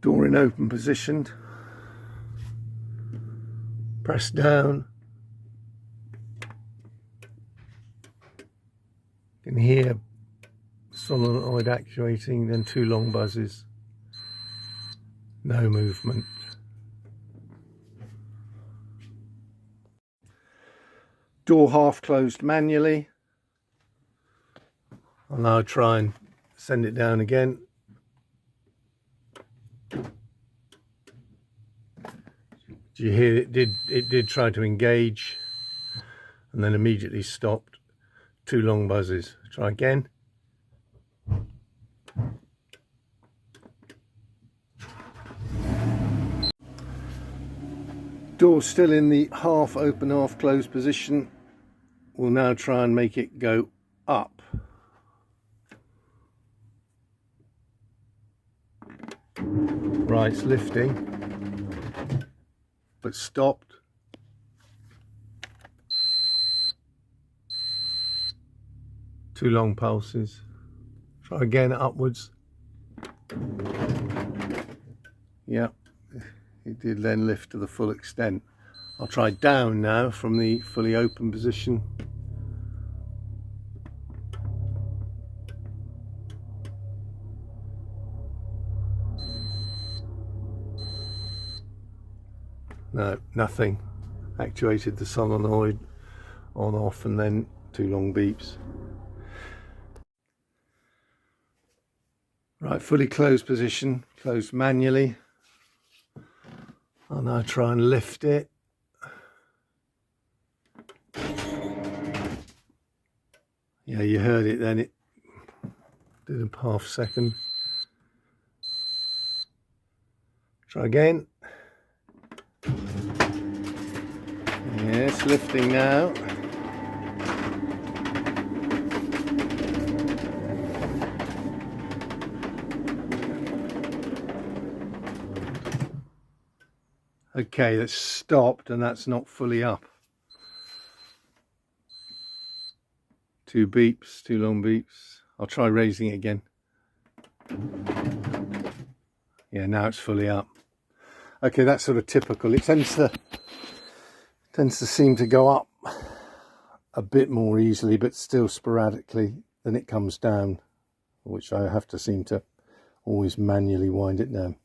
Door in open position, press down, you can hear solenoid actuating, then 2 long buzzes, no movement. Door half closed manually. I'll now try and send it down again. Do you hear it did try to engage and then immediately stopped. 2 long buzzes. Try again. Door still in the half open, half closed position. We'll now try and make it go up. Right, it's lifting, but stopped. Two long pulses. Try again upwards. Yep, it did then lift to the full extent. I'll try down now from the fully open position. No, nothing. Actuated the solenoid on, off, and then 2 long beeps. Right, fully closed position, closed manually. I'll now try and lift it. Yeah, you heard it then, it did a half second. Try again. Yes, lifting now. Okay, that's stopped and that's not fully up. 2 beeps, 2 long beeps. I'll try raising it again. Yeah, now it's fully up. Okay, that's sort of typical. It tends to seem to go up a bit more easily, but still sporadically. Then it comes down, which I have to seem to always manually wind it down.